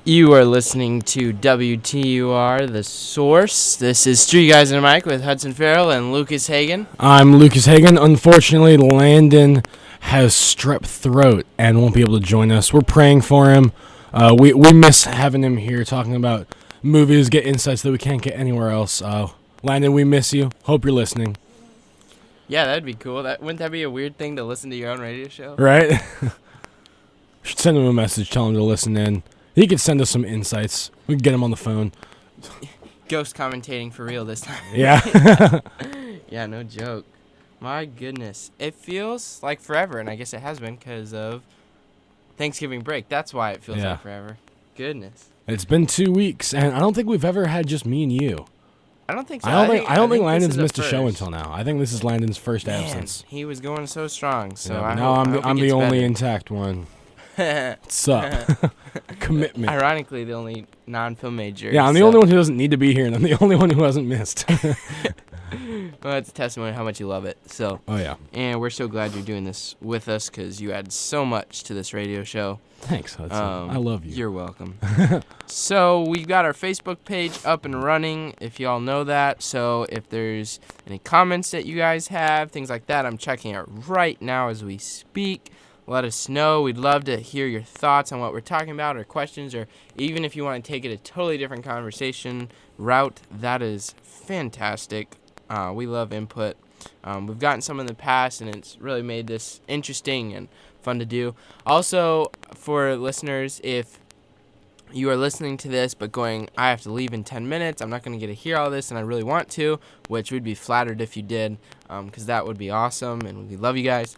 You are listening to WTUR, The Source. This is Three Guys and a Mic with Hudson, Farrell, and Lucas Hagen. I'm Lucas Hagen. Unfortunately, Landon has strep throat and won't be able to join us. We're praying for him. We miss having him here talking about movies, get insights that we can't get anywhere else. Landon, we miss you. Hope you're listening. Yeah, that'd be cool. Wouldn't that be a weird thing to listen to your own radio show? Right? Should send him a message, tell him to listen in. He could send us some insights. We can get him on the phone. Ghost commentating for real this time. Yeah. Yeah, no joke. My goodness. It feels like forever, and I guess it has been because of Thanksgiving break. That's why it feels like forever. Goodness. It's been 2 weeks, and I don't think we've ever had just me and you. I don't think so. I don't think Landon's missed a show until now. I think this is Landon's first Man, absence. He was going so strong. So yeah, I now hope I'm the only better. intact one. What's up? Commitment. Ironically, the only non-film major. Yeah, I'm the only one who doesn't need to be here, and I'm the only one who hasn't missed. Well, that's a testimony of how much you love it. So. Oh, yeah. And we're so glad you're doing this with us because you add so much to this radio show. Thanks, Hudson. I love you. You're welcome. So we've got our Facebook page up and running, if y'all know that. So if there's any comments that you guys have, things like that, I'm checking it right now as we speak. Let us know. We'd love to hear your thoughts on what we're talking about or questions, or even if you want to take it a totally different conversation route, that is fantastic. We love input. We've gotten some in the past, and it's really made this interesting and fun to do. Also, for listeners, if you are listening to this but going, I have to leave in 10 minutes, I'm not going to get to hear all this, and I really want to, which we'd be flattered if you did, because that would be awesome, and we love you guys.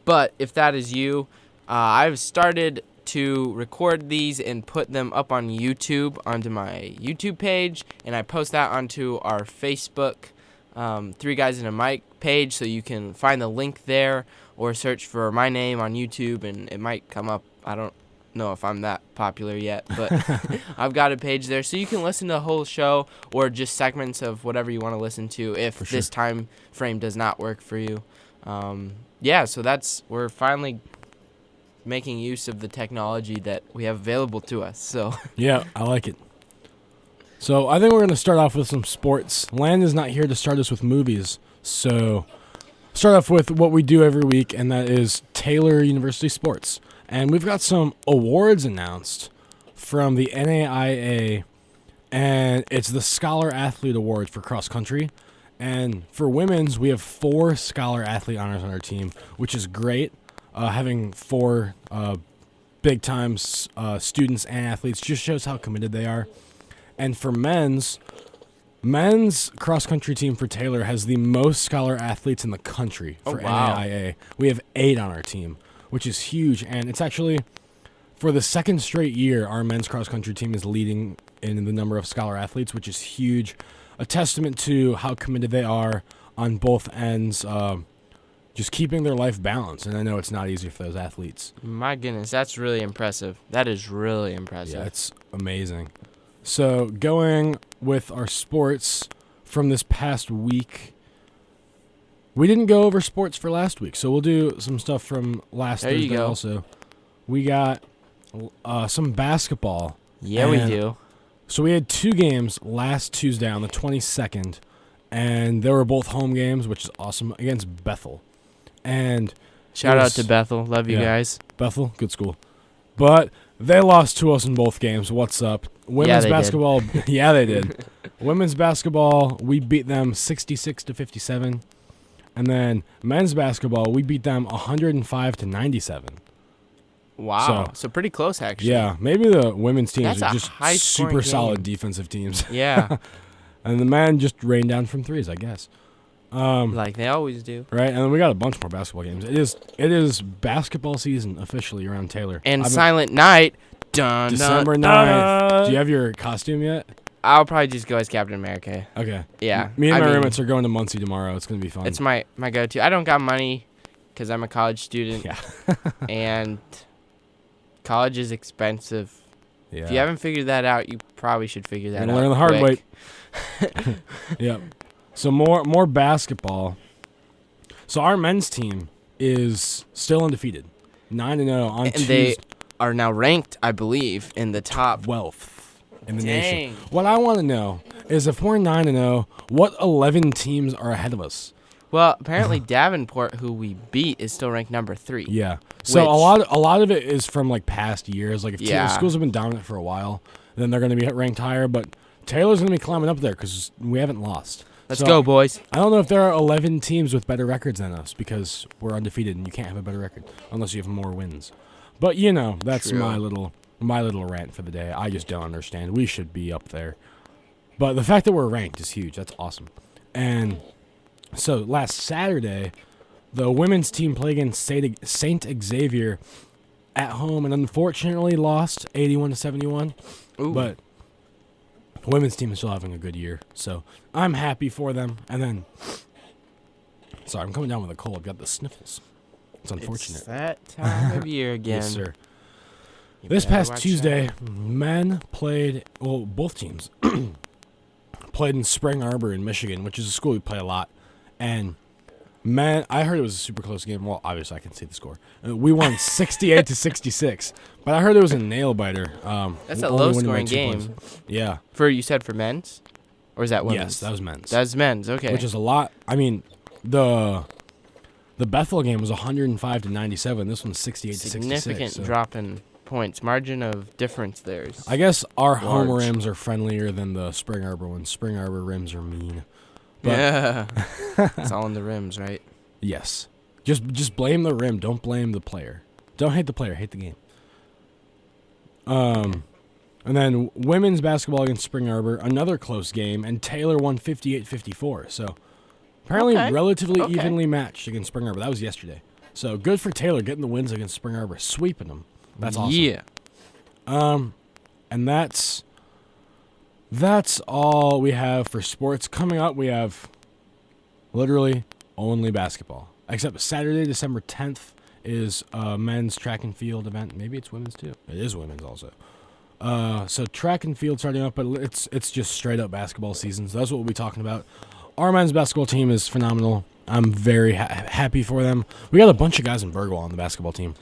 But if that is you, I've started to record these and put them up on YouTube, onto my YouTube page, and I post that onto our Facebook Three Guys and a Mic page, so you can find the link there or search for my name on YouTube, and it might come up. I don't know if I'm that popular yet, but I've got a page there, so you can listen to the whole show or just segments of whatever you want to listen to if this time frame does not work for you. Yeah, so we're finally making use of the technology that we have available to us. So yeah, I like it. So I think we're going to start off with some sports. Landon's not here to start us with movies, so start off with what we do every week, and that is Taylor University Sports. And we've got some awards announced from the NAIA, and it's the Scholar Athlete Award for cross country. And for women's, we have 4 Scholar Athlete honors on our team, which is great. Having 4 big-time students and athletes just shows how committed they are. And for men's cross-country team for Taylor has the most Scholar Athletes in the country for NAIA. We have 8 on our team, which is huge. And it's actually, for the second straight year, our men's cross-country team is leading in the number of Scholar Athletes, which is huge. A testament to how committed they are on both ends, just keeping their life balanced. And I know it's not easy for those athletes. My goodness, that's really impressive. That is really impressive. Yeah, it's amazing. So going with our sports from this past week, we didn't go over sports for last week, so we'll do some stuff from last Thursday also. We got some basketball. Yeah, we do. So we had 2 games last Tuesday on the 22nd, and they were both home games, which is awesome, against Bethel. And shout out to Bethel. Love you guys. Bethel, good school. But they lost to us in both games. What's up? Women's basketball. Yeah, they did. Women's basketball, we beat them 66-57. And then men's basketball, we beat them 105-97. Wow. So pretty close, actually. Yeah, maybe the women's teams That's are just super solid defensive teams. Yeah. And the men just rained down from threes, I guess. Like they always do. Right, and then we got a bunch more basketball games. It is basketball season officially around Taylor. And Silent Night. December 9th. Do you have your costume yet? I'll probably just go as Captain America. Okay. Yeah. Me and my roommates are going to Muncie tomorrow. It's going to be fun. It's my go-to. I don't got money because I'm a college student. Yeah. And college is expensive. Yeah. If you haven't figured that out, you probably should figure that out. Learn the hard way. Yep. So more basketball. So our men's team is still undefeated, 9-0 on Tuesday. are now ranked, I believe, in the top. 12th in the Dang. nation. What I want to know is if we're 9-0, what 11 teams are ahead of us? Well, apparently Davenport, who we beat, is still ranked number 3. Yeah. So a lot of it is from like past years. Like if schools have been dominant for a while, then they're going to be ranked higher. But Taylor's going to be climbing up there because we haven't lost. Let's go, boys. I don't know if there are 11 teams with better records than us because we're undefeated and you can't have a better record unless you have more wins. But that's True. my little rant for the day. I just don't understand. We should be up there. But the fact that we're ranked is huge. That's awesome. And so last Saturday, the women's team played against Saint Xavier at home and unfortunately lost 81-71. Ooh. But the women's team is still having a good year, so I'm happy for them. And then, sorry, I'm coming down with a cold. I've got the sniffles. It's unfortunate. It's that time of year again. Yes, sir. You This better past watch Tuesday, out. men played, well, both teams played in Spring Arbor in Michigan, which is a school we play a lot. And man, I heard it was a super close game. Well, obviously I can see the score. We won 68-66, but I heard it was a nail biter. That's a only winning by low-scoring 2 game. points. Yeah. You said for men's? Or is that women's? Yes, that was men's. That's men's, okay. Which is a lot. I mean, the Bethel game was 105-97. This one's 68-66. Significant so drop in points. Margin of difference there. I guess our home Large. rims are friendlier than the Spring Arbor ones. Spring Arbor rims are mean. But Yeah. It's all in the rims, right? yes. Just blame the rim. Don't blame the player. Don't hate the player. Hate the game. And then women's basketball against Spring Arbor, another close game, and Taylor won 58-54. So apparently relatively evenly matched against Spring Arbor. That was yesterday. So good for Taylor getting the wins against Spring Arbor, sweeping them. That's awesome. Yeah. And that's all we have for sports. Coming up, we have literally only basketball. Except Saturday, December 10th is a men's track and field event. Maybe it's women's too. It is women's also. So track and field starting up, but it's just straight up basketball season. So that's what we'll be talking about. Our men's basketball team is phenomenal. I'm very happy for them. We got a bunch of guys in Virgil on the basketball team.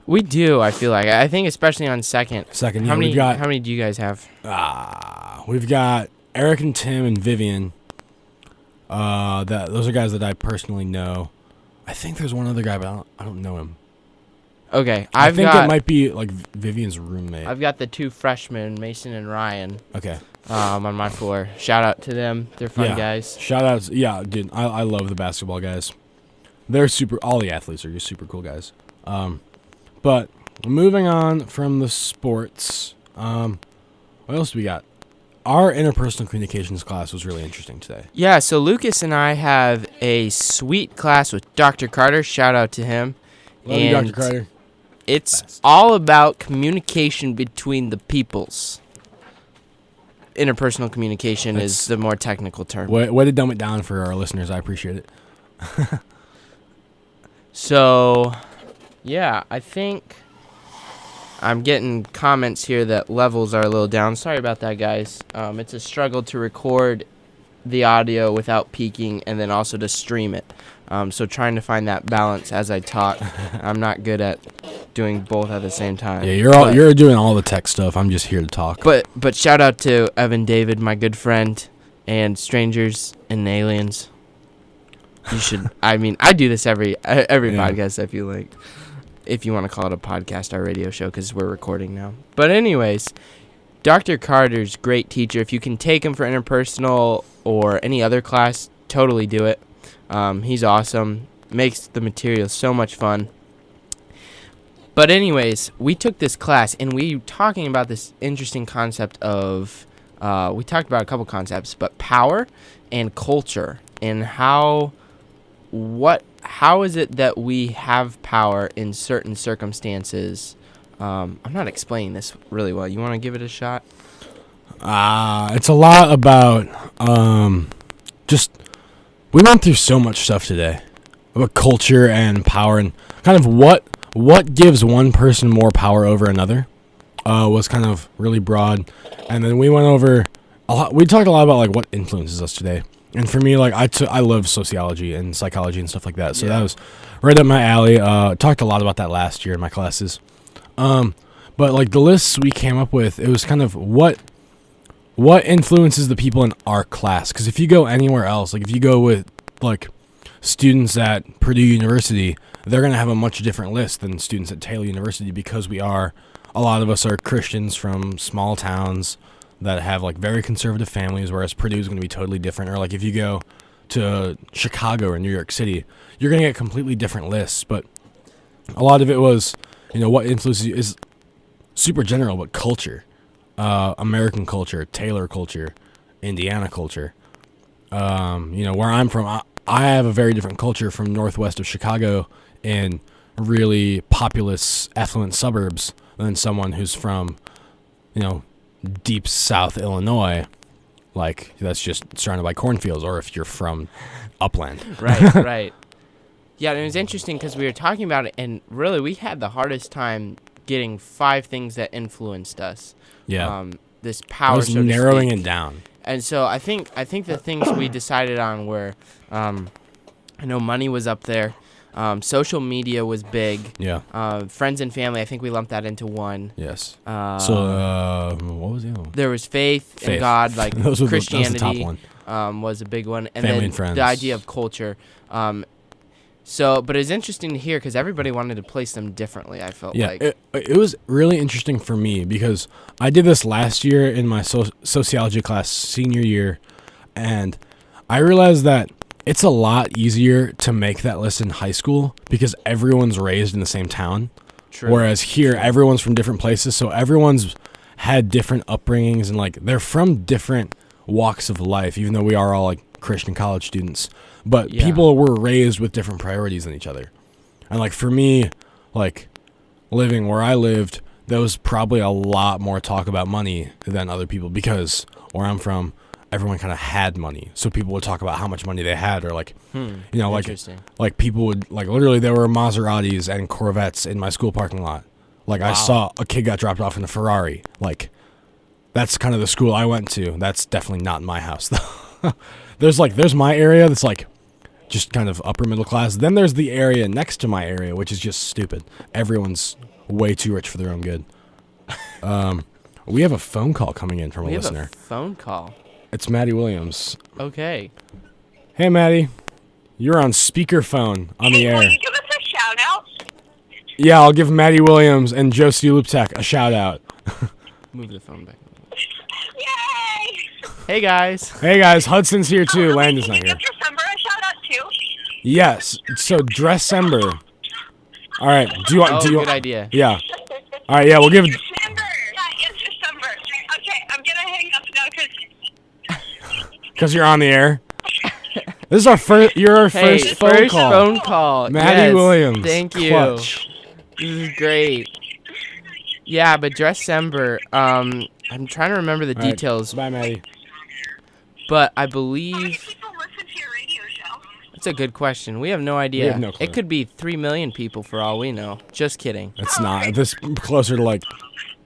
We do, I feel like. I think especially on second. Second, How yeah, many do you guys have? We've got Eric and Tim and Vivian. Those are guys that I personally know. I think there's one other guy, but I don't know him. Okay, I think it might be like Vivian's roommate. I've got the 2 freshmen, Mason and Ryan, Okay. on my floor. Shout out to them. They're fun Yeah. guys. Shout outs. Yeah, dude. I love the basketball guys. They're super. All the athletes are just super cool guys. But moving on from the sports, what else do we got? Our interpersonal communications class was really interesting today. Yeah, so Lucas and I have a sweet class with Dr. Carter. Shout out to him. Love you, Dr. Carter. It's Best. all about communication between the peoples. Interpersonal communication is the more technical term. Way to dumb it down for our listeners. I appreciate it. So, yeah, I think I'm getting comments here that levels are a little down. Sorry about that, guys. It's a struggle to record the audio without peaking and then also to stream it. So trying to find that balance as I talk. I'm not good at doing both at the same time. Yeah, you're doing all the tech stuff. I'm just here to talk. But shout out to Evan David, my good friend, and Strangers and Aliens. You should. I mean, I do this every podcast. I feel like, if you want to call it a podcast, our radio show, because we're recording now. But anyways, Dr. Carter's great teacher. If you can take him for interpersonal or any other class, totally do it. He's awesome. Makes the material so much fun. But anyways, we took this class and we were talking about this interesting concept of, we talked about a couple concepts, but power and culture and how is it that we have power in certain circumstances. I'm not explaining this really well. You want to give it a shot? It's a lot about we went through so much stuff today about culture and power and kind of what gives one person more power over another was kind of really broad. And then we went over a lot. We talked a lot about like what influences us today. And for me, like I love sociology and psychology and stuff like that. So that was right up my alley. Talked a lot about that last year in my classes. But like the lists we came up with, it was kind of what influences the people in our class. Because if you go anywhere else, like if you go with like students at Purdue University, they're going to have a much different list than students at Taylor University, because a lot of us are Christians from small towns that have like very conservative families, whereas Purdue is going to be totally different. Or like if you go to Chicago or New York City, you're going to get completely different lists. But a lot of it was, what influences you is super general, but culture, American culture, Taylor culture, Indiana culture. Where I'm from, I have a very different culture from northwest of Chicago in really populous, affluent suburbs than someone who's from, deep South Illinois, like that's just surrounded by cornfields, or if you're from upland. Right, right. Yeah, and it was interesting because we were talking about it, and really we had the hardest time getting 5 things that influenced us. Yeah. This power, I was so to narrowing speak. it down. And so I think the things we decided on were, I know money was up there. Social media was big. Yeah. Friends and family, I think we lumped that into one. Yes. So what was the other one? There was faith in God, like that was Christianity the top one. was a big one. And family then and friends. The idea of culture. But it was interesting to hear because everybody wanted to place them differently, I felt like. It was really interesting for me because I did this last year in my sociology class, senior year, and I realized that it's a lot easier to make that list in high school because everyone's raised in the same town. True. Whereas here, everyone's from different places, so everyone's had different upbringings, and like they're from different walks of life, even though we are all like Christian college students. But people were raised with different priorities than each other. And like for me, like living where I lived, there was probably a lot more talk about money than other people because where I'm from, everyone kind of had money. So people would talk about how much money they had, or like, like people would like literally there were Maseratis and Corvettes in my school parking lot. Like I saw a kid got dropped off in a Ferrari. Like that's kind of the school I went to. That's definitely not my house though. There's my area that's like just kind of upper middle class. Then there's the area next to my area, which is just stupid. Everyone's way too rich for their own good. We have a phone call coming in from a listener. We have a phone call. It's Maddie Williams. Okay. Hey, Maddie. You're on speakerphone on the air. Will you give us a shout out? Yeah, I'll give Maddie Williams and Josie Luptek a shout out. Move the phone back. Yay! Hey, guys. Hey, guys. Hudson's here, too. Landon's not Can you here. give December a shout out too? Yes. So, Dressember. All right. Do you want... Good idea. Yeah. All right, yeah, we'll give... December. Yeah, it's December. Okay, I'm gonna hang up now Because you're on the air. This is our first... You're our first phone call. Phone call. Maddie Yes, Williams. Thank you. Clutch. This is great. Yeah, but Dressember, I'm trying to remember the details, Bye, Maddie. but I How many believe... people listen to your radio show? That's a good question. We have no idea. We have no clue. It could be 3 million people for all we know. Just kidding. It's not. This closer to like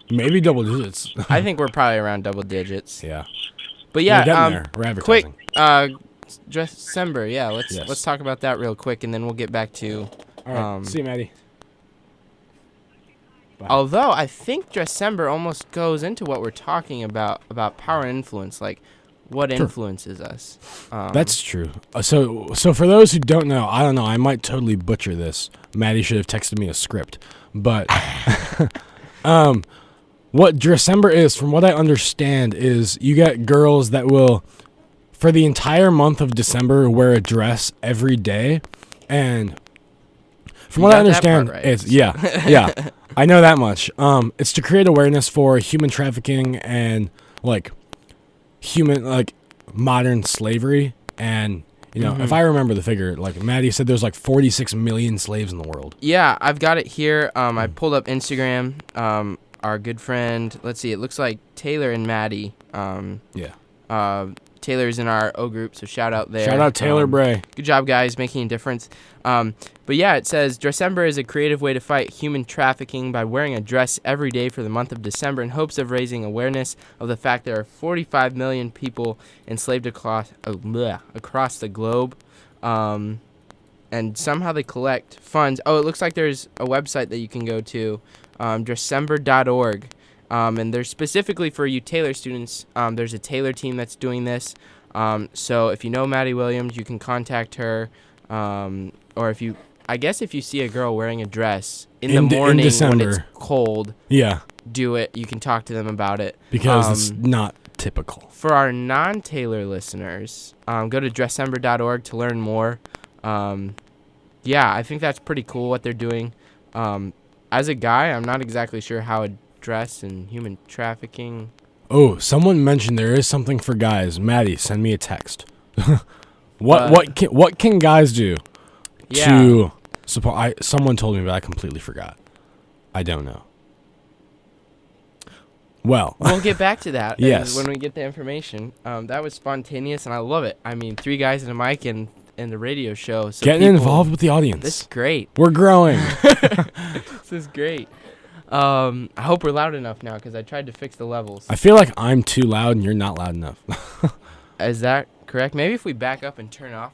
maybe double digits. I think we're probably around double digits. Yeah. But yeah, We're getting there. We're advertising. quick, December. Yeah, let's Yes. let's talk about that real quick, and then we'll get back to. All right. See you, Maddie. Bye. Although I think December almost goes into what we're talking about power and influence, like what influences us. That's true. So for those who don't know, I don't know. I might totally butcher this. Maddie should have texted me a script, but what December is, from what I understand, is you get girls that will, for the entire month of December, wear a dress every day, and from what I understand, it's yeah. I know that much. It's to create awareness for human trafficking and like modern slavery, and if I remember the figure, like Maddie said, there's like 46 million slaves in the world. Yeah, I've got it here. I pulled up Instagram. Our good friend, let's see, it looks like Taylor and Maddie. Taylor's in our O group, so shout out there. Shout out Taylor Bray. Good job, guys, making a difference. But yeah, it says, December is a creative way to fight human trafficking by wearing a dress every day for the month of December in hopes of raising awareness of the fact there are 45 million people enslaved across the globe. And and somehow they collect funds. Oh, it looks like there's a website that you can go to, December.org, and they're specifically for you Taylor students. There's a Taylor team that's doing this. So if you know Maddie Williams, you can contact her, or if you see a girl wearing a dress in the morning when it's cold, do it. You can talk to them about it. Because it's not typical. For our non-Taylor listeners, go to December.org to learn more. I think that's pretty cool what they're doing. As a guy, I'm not exactly sure how a dress and human trafficking. Oh, someone mentioned there is something for guys. Maddie, send me a text. What can guys do to support? Someone told me, but I completely forgot. I don't know. Well, we'll get back to that. Yes. When we get the information. That was spontaneous, and I love it. I mean, 3 guys and a mic and the radio show. So getting involved with the audience. This is great. We're growing. This is great. I hope we're loud enough now because I tried to fix the levels. I feel like I'm too loud and you're not loud enough. Is that correct? Maybe if we back up and turn up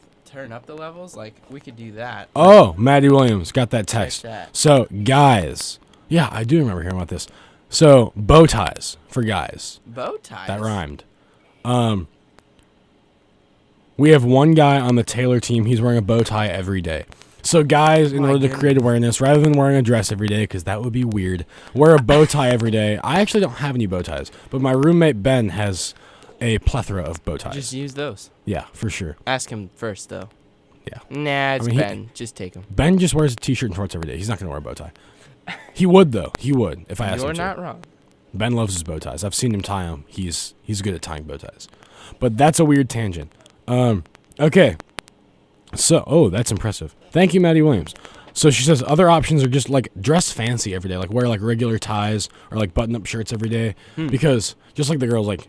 the levels, like we could do that. Oh, Maddie Williams got that text. Like that. So, guys. Yeah, I do remember hearing about this. So, bow ties for guys. Bow ties? That rhymed. We have one guy on the Taylor team. He's wearing a bow tie every day. So, guys, in order to create awareness, rather than wearing a dress every day, because that would be weird, wear a bow tie every day. I actually don't have any bow ties, but my roommate Ben has a plethora of bow ties. Just use those. Yeah, for sure. Ask him first, though. Yeah. Nah, it's Ben. Just take him. Ben just wears a t-shirt and shorts every day. He's not going to wear a bow tie. He would, though. He would, if I asked him to. You're not wrong. Ben loves his bow ties. I've seen him tie them. He's good at tying bow ties. But that's a weird tangent. Okay. So, that's impressive. Thank you, Maddie Williams. So she says other options are just like dress fancy every day, like wear like regular ties or like button-up shirts every day. Because just like the girls, like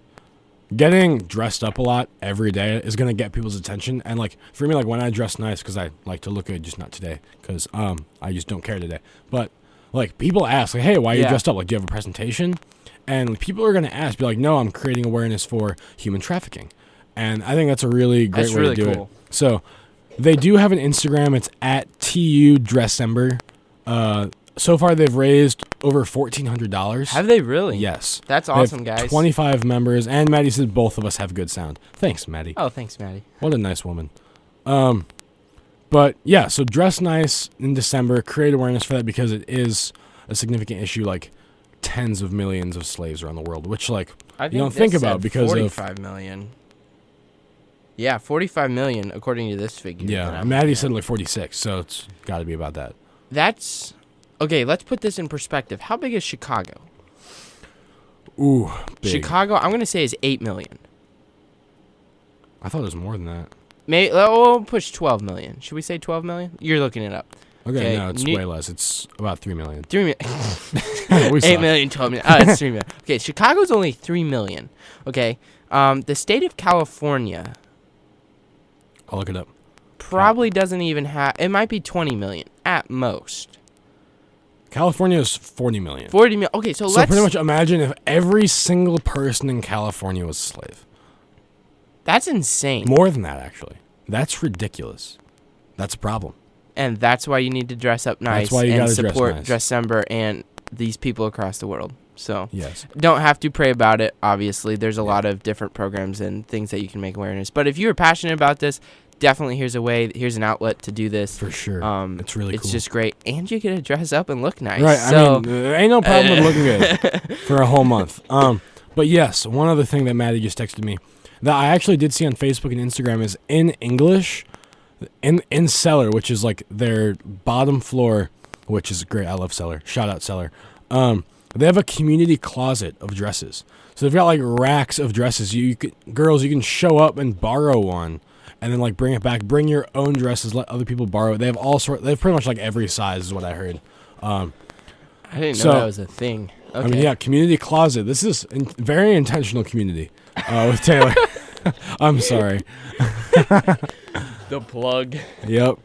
getting dressed up a lot every day is gonna get people's attention. And like for me, like when I dress nice, because I like to look good, just not today, because I just don't care today. But like people ask, like, hey, why are you dressed up? Like, do you have a presentation? And people are gonna ask, be like, no, I'm creating awareness for human trafficking. And I think that's a really great way to do it. So they do have an Instagram. It's at TU Dressember. So far, they've raised over $1,400. Have they really? Yes. That's awesome, guys. 25 members, and Maddie said both of us have good sound. Thanks, Maddie. Oh, thanks, Maddie. What a nice woman. But yeah, so dress nice in December. Create awareness for that because it is a significant issue. Like tens of millions of slaves around the world, which like you don't think about because 45 million. Yeah, 45 million according to this figure. Yeah, Maddie said like 46, so it's got to be about that. That's okay. Let's put this in perspective. How big is Chicago? Ooh, big. Chicago, I'm gonna say is 8 million. I thought it was more than that. Maybe we'll push 12 million. Should we say 12 million? You're looking it up. Okay, no, it's way less. It's about 3 million. 3 million. 8 million, 12 million. It's 3 million. Okay, Chicago's only 3 million. Okay, the state of California. I'll look it up. Probably doesn't even have. It might be 20 million at most. California is 40 million. 40 million. Okay, so let's. pretty much imagine if every single person in California was a slave. That's insane. More than that, actually. That's ridiculous. That's a problem. And that's why you need to dress up nice. That's why you gotta support dress nice. December and these people across the world. So yes, don't have to pray about it. Obviously, there's a lot of different programs and things that you can make awareness. But if you're passionate about this, definitely here's a way. Here's an outlet to do this. For sure. It's really cool. It's just great, and you get to dress up and look nice. Right. So, I mean, there ain't no problem with looking good for a whole month. But yes, one other thing that Maddie just texted me that I actually did see on Facebook and Instagram is in English, in Cellar, which is like their bottom floor, which is great. I love Cellar. Shout out Cellar. They have a community closet of dresses. So they've got like racks of dresses. Girls, you can show up and borrow one, and then like bring it back. Bring your own dresses. Let other people borrow it. They have They have pretty much like every size, is what I heard. I didn't know that was a thing. Okay. I mean, yeah, community closet. This is very intentional community with Taylor. I'm sorry. The plug. Yep,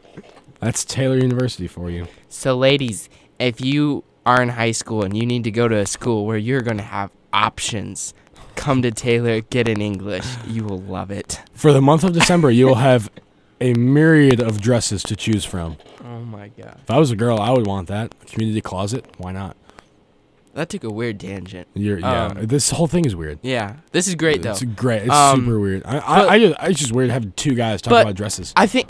that's Taylor University for you. So, ladies, if you are in high school and you need to go to a school where you're going to have options, come to Taylor, get in English. You will love it. For the month of December, you will have a myriad of dresses to choose from. Oh my god. If I was a girl, I would want that. Community closet, why not? That took a weird tangent. This whole thing is weird. Yeah. This is great though. It's great. It's super weird. It's just weird having two guys talking about dresses. I think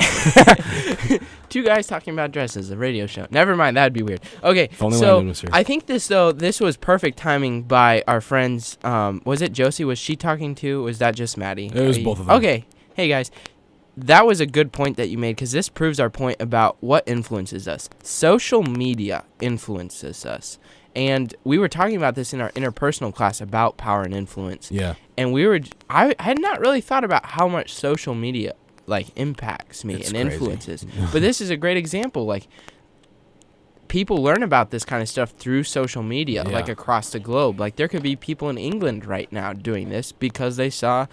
two guys talking about dresses, a radio show. Never mind, that'd be weird. Okay, If only so Landon was here. I think this was perfect timing by our friends. Was it Josie? Was she talking to? Was that just Maddie? It was both of them. Okay. Hey guys, that was a good point that you made because this proves our point about what influences us. Social media influences us. And we were talking about this in our interpersonal class about power and influence. Yeah. And I had not really thought about how much social media impacts me It's and crazy. influences. But this is a great example. Like, people learn about this kind of stuff through social media, Yeah. across the globe. Like, there could be people in England right now doing this because they saw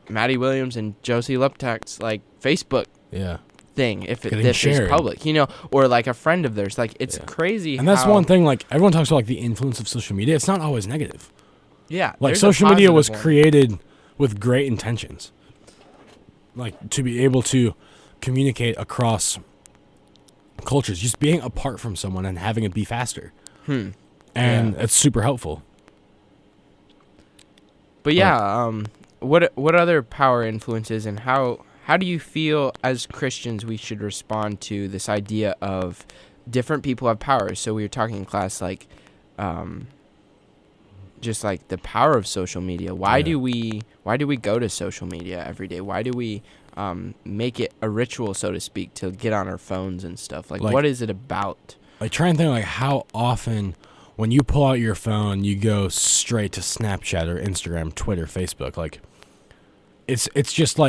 Maddie Williams and Josie Luptak's Facebook Yeah. thing if Getting this is shared. public, or a friend of theirs. It's crazy. And that's how- one thing, everyone talks about the influence of social media. It's not always negative. Yeah, there's a Social media was positive one. created with great intentions. To be able to communicate across cultures, just being apart from someone and having it be faster. And it's super helpful. But what other power influences, and how do you feel as Christians we should respond to this idea of different people have power? So we were talking in class just the power of social media. Why do we go to social media every day? Why do we make it a ritual, so to speak, to get on our phones and stuff? What is it about? Try and think how often when you pull out your phone, you go straight to Snapchat or Instagram, Twitter, Facebook. It's just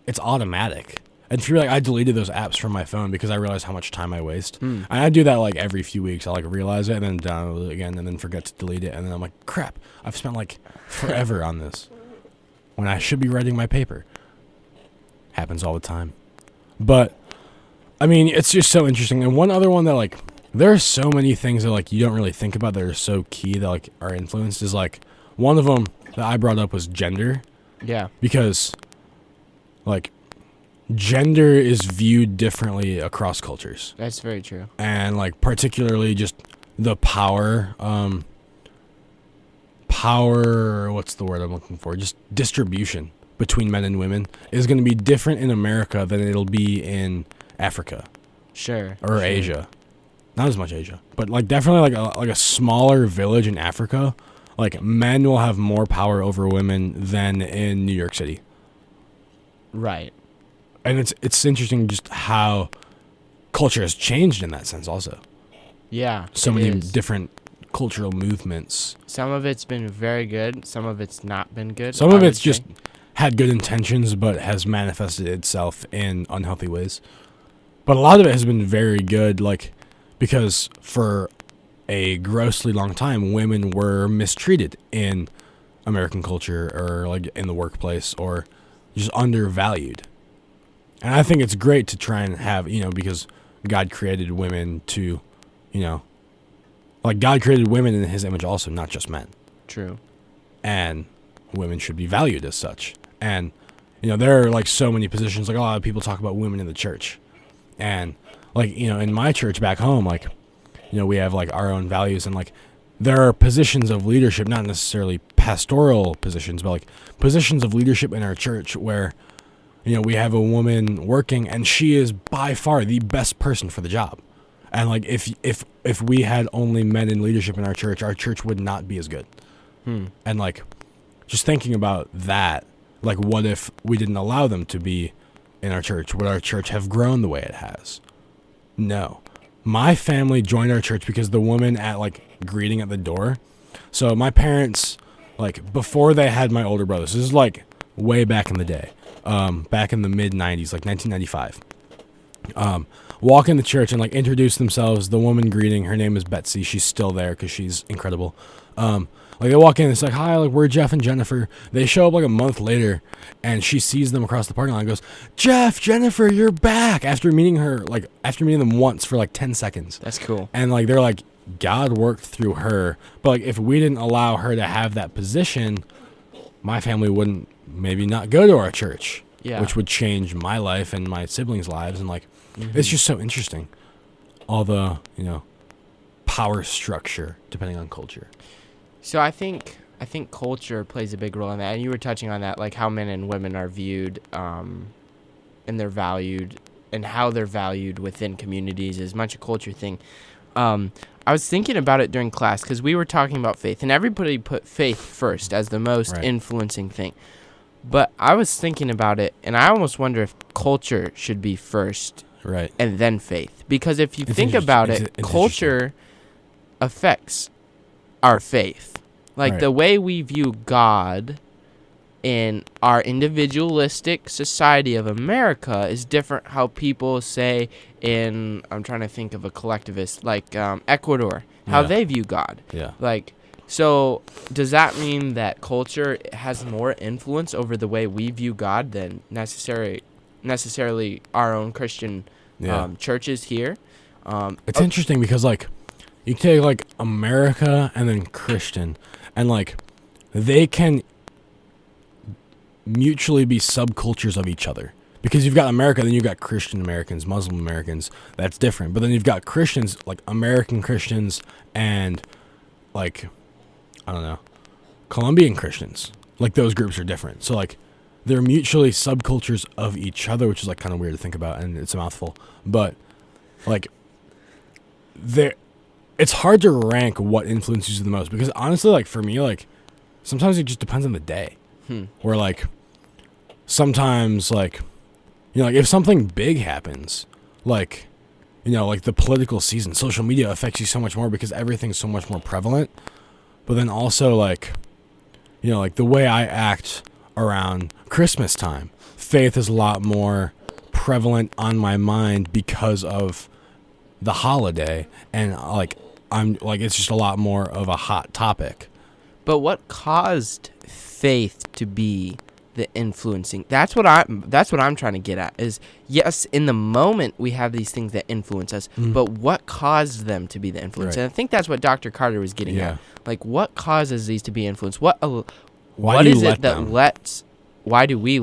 it's automatic. And for me, I deleted those apps from my phone because I realized how much time I waste. And I do that every few weeks. I realize it and then download it again and then forget to delete it. And then I'm like, crap, I've spent forever on this when I should be writing my paper. Happens all the time. But I mean, it's just so interesting. And one other one that there are so many things that you don't really think about that are so key that are influenced is one of them that I brought up was gender. Yeah. Because gender is viewed differently across cultures. That's very true. And particularly just the power, what's the word I'm looking for? Just distribution between men and women is going to be different in America than it'll be in Africa. Sure. Or Asia. Not as much Asia, but definitely a smaller village in Africa, men will have more power over women than in New York City. Right. And it's interesting just how culture has changed in that sense also. Yeah. So many different cultural movements. Some of it's been very good. Some of it's not been good. Some of it's just had good intentions but has manifested itself in unhealthy ways. But a lot of it has been very good, because for a grossly long time, women were mistreated in American culture or in the workplace or just undervalued. And I think it's great to try and have, because God created women to, God created women in his image also, not just men. True. And women should be valued as such. And, there are so many positions, a lot of people talk about women in the church. And in my church back home, we have our own values and there are positions of leadership, not necessarily pastoral positions, but positions of leadership in our church where, we have a woman working and she is by far the best person for the job. And if we had only men in leadership in our church would not be as good. And just thinking about that, what if we didn't allow them to be in our church? Would our church have grown the way it has? No. My family joined our church because the woman at greeting at the door. So my parents, before they had my older brothers, this is way back in the day, back in the mid 90s, 1995, walk in the church and introduce themselves. The woman greeting, her name is Betsy. She's still there because she's incredible. They walk in, it's hi, we're Jeff and Jennifer. They show up a month later, and she sees them across the parking lot and goes, Jeff, Jennifer, you're back, after meeting them once for 10 seconds. That's cool. And they're God worked through her. But if we didn't allow her to have that position, my family wouldn't maybe not go to our church. Yeah. which would change my life and my siblings' lives, and like it's just so interesting. All the power structure depending on culture. So I think culture plays a big role in that, and you were touching on that, like how men and women are viewed, and they're valued, and how they're valued within communities is much a culture thing. I was thinking about it during class because we were talking about faith, and everybody put faith first as the most influencing thing. But I was thinking about it, and I almost wonder if culture should be first, right, and then faith. Because if you think about it, culture affects our faith. Like the way we view God in our individualistic society of America is different how people say in, I'm trying to think of a collectivist, like Ecuador, how they view God. Yeah. Like, so does that mean that culture has more influence over the way we view God than necessarily our own Christian churches here? It's interesting because, like, you take, like, America and then Christian, and, like, they can mutually be subcultures of each other. Because you've got America, then you've got Christian Americans, Muslim Americans. That's different. But then you've got Christians, like American Christians and, like, I don't know, Colombian Christians. Like, those groups are different. So, like, they're mutually subcultures of each other, which is, like, kind of weird to think about, and it's a mouthful. But, like, it's hard to rank what influences you the most. Because, honestly, like, for me, like, sometimes it just depends on the day. Where, like, sometimes, like, like, if something big happens, like, like the political season, social media affects you so much more because everything's so much more prevalent. But then also, like, like the way I act around Christmas time, faith is a lot more prevalent on my mind because of the holiday. And, like, it's just a lot more of a hot topic. But what caused faith to be the influencing? That's what I'm trying to get at is, yes, in the moment we have these things that influence us, but what caused them to be the influence? And I think that's what Dr. Carter was getting at. Like, what causes these to be influenced? Why do we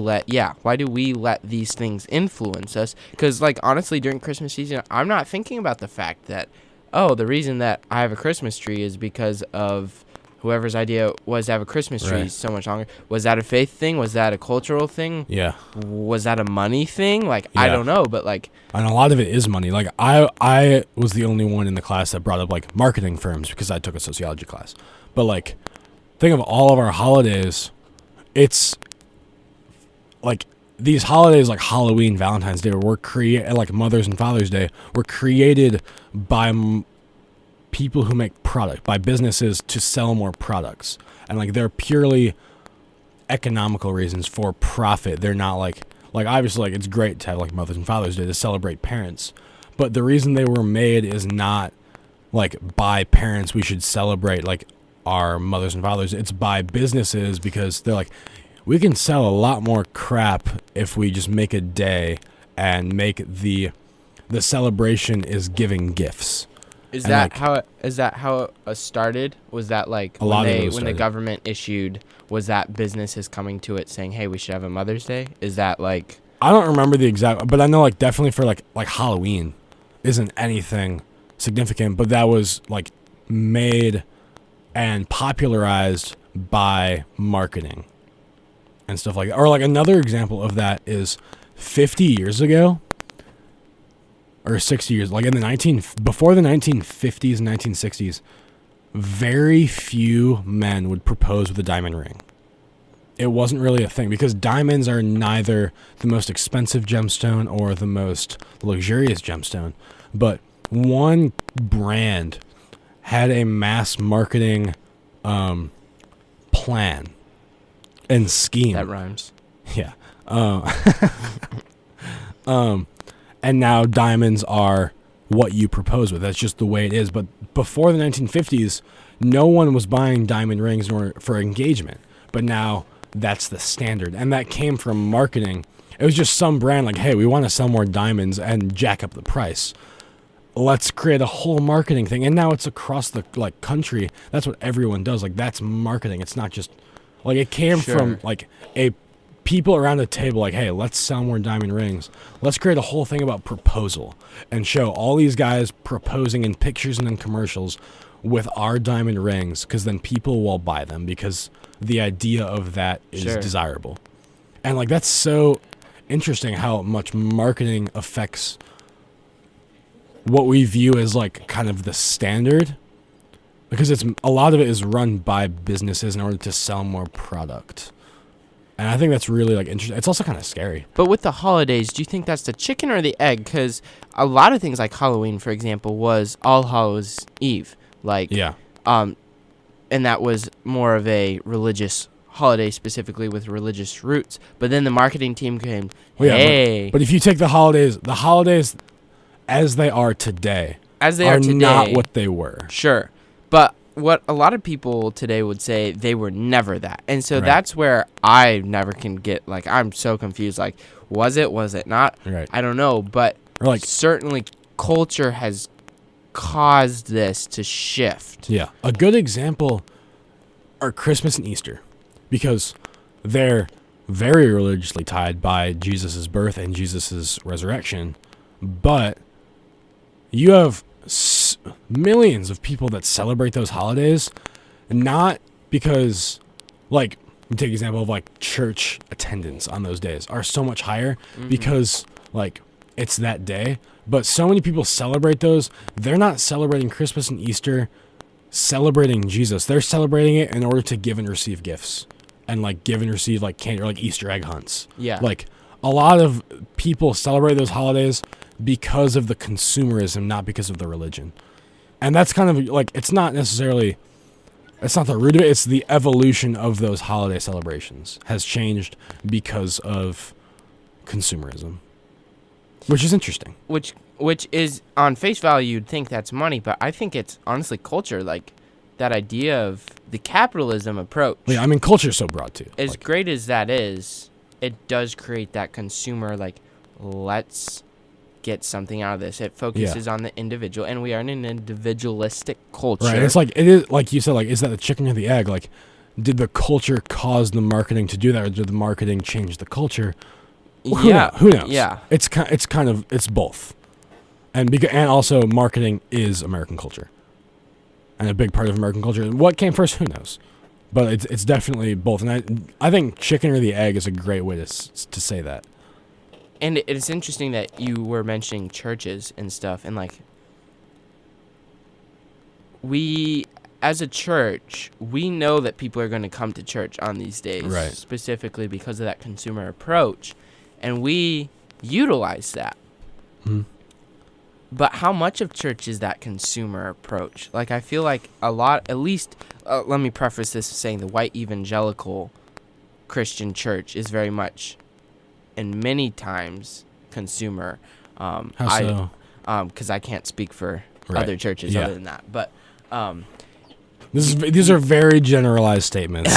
let these things influence us? Because, like, honestly, during Christmas season, I'm not thinking about the fact that, the reason that I have a Christmas tree is because of whoever's idea was to have a Christmas tree so much longer. Was that a faith thing? Was that a cultural thing? Yeah. Was that a money thing? Like, I don't know, but, like... And a lot of it is money. Like, I was the only one in the class that brought up, like, marketing firms because I took a sociology class. But, like, think of all of our holidays. It's, like, these holidays, like Halloween, Valentine's Day, like Mother's and Father's Day, were created by people who make product, by businesses to sell more products. And, like, they're purely economical reasons for profit. They're not like obviously, like, it's great to have, like, Mother's and Father's Day to celebrate parents, but the reason they were made is not, like, by parents we should celebrate, like, our mothers and fathers. It's by businesses because they're like, we can sell a lot more crap if we just make a day and make the celebration is giving gifts. Is that how it started? Was that, like, when the government issued, was that businesses coming to it saying, hey, we should have a Mother's Day? Is that, like... I don't remember the exact, but I know, like, definitely for, like Halloween isn't anything significant, but that was, like, made and popularized by marketing and stuff like that. Or, like, another example of that is 50 years ago, or 60 years, like before the 1950s and 1960s, very few men would propose with a diamond ring. It wasn't really a thing because diamonds are neither the most expensive gemstone or the most luxurious gemstone. But one brand had a mass marketing plan and scheme. That rhymes. Yeah. And now diamonds are what you propose with. That's just the way it is. But before the 1950s, no one was buying diamond rings for engagement. But now that's the standard. And that came from marketing. It was just some brand like, hey, we want to sell more diamonds and jack up the price. Let's create a whole marketing thing. And now it's across the, like, country. That's what everyone does. Like, that's marketing. It's not just... Like, it came from, like, a people around the table like, hey, let's sell more diamond rings. Let's create a whole thing about proposal and show all these guys proposing in pictures and in commercials with our diamond rings, because then people will buy them because the idea of that is desirable. And like that's so interesting how much marketing affects what we view as like kind of the standard, because it's a lot of it is run by businesses in order to sell more product. And I think that's really like interesting. It's also kind of scary. But with the holidays, do you think that's the chicken or the egg? Because a lot of things like Halloween, for example, was All Hallows Eve. Like, and that was more of a religious holiday, specifically with religious roots. But then the marketing team came, hey. But if you take the holidays as they are today, not what they were. Sure. But what a lot of people today would say, they were never that. And so that's where I never can get, like, I'm so confused. Like, was it not? Right. I don't know. But like, certainly culture has caused this to shift. Yeah. A good example are Christmas and Easter, because they're very religiously tied by Jesus' birth and Jesus' resurrection. But you have millions of people that celebrate those holidays, not because, like, you take an example of like church attendance on those days are so much higher because like it's that day, but so many people celebrate those. They're not celebrating Christmas and Easter celebrating Jesus. They're celebrating it in order to give and receive gifts and like give and receive like candy or like Easter egg hunts. Yeah. Like a lot of people celebrate those holidays because of the consumerism, not because of the religion. And that's kind of like, it's not the root of it. It's the evolution of those holiday celebrations has changed because of consumerism, which is interesting. Which is, on face value, you'd think that's money, but I think it's honestly culture. Like, that idea of the capitalism approach. Yeah, I mean, culture is so broad, too. As like, great as that is, it does create that consumer, like, let's get something out of this. It focuses on the individual, and we are in an individualistic culture. Right, it's like, it is, like you said, like, is that the chicken or the egg? Like, did the culture cause the marketing to do that, or did the marketing change the culture? Well, who knows? Yeah. It's both. And also marketing is American culture. And a big part of American culture. What came first? Who knows? But it's definitely both. And I think chicken or the egg is a great way to say that. And it's interesting that you were mentioning churches and stuff. And, like, we, as a church, we know that people are going to come to church on these days. Right. Specifically because of that consumer approach. And we utilize that. Hmm. But how much of church is that consumer approach? Like, I feel like a lot, at least, let me preface this saying the white evangelical Christian church is very much, and many times, consumer. How so? Because I can't speak for other churches other than that. But these are very generalized statements.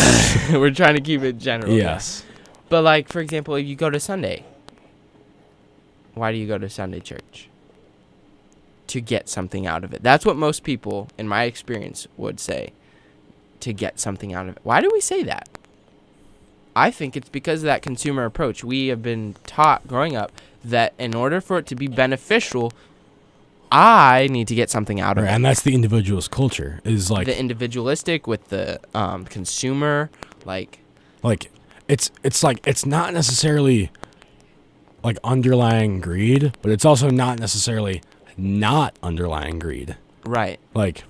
we're trying to keep it general. Yes. But, like, for example, if you go to Sunday, why do you go to Sunday church? To get something out of it. That's what most people, in my experience, would say. To get something out of it. Why do we say that? I think it's because of that consumer approach. We have been taught growing up that in order for it to be beneficial, I need to get something out of it. And that's the individualist culture. Is like the individualistic with the consumer, like it's like it's not necessarily like underlying greed, but it's also not necessarily not underlying greed. Right. Like,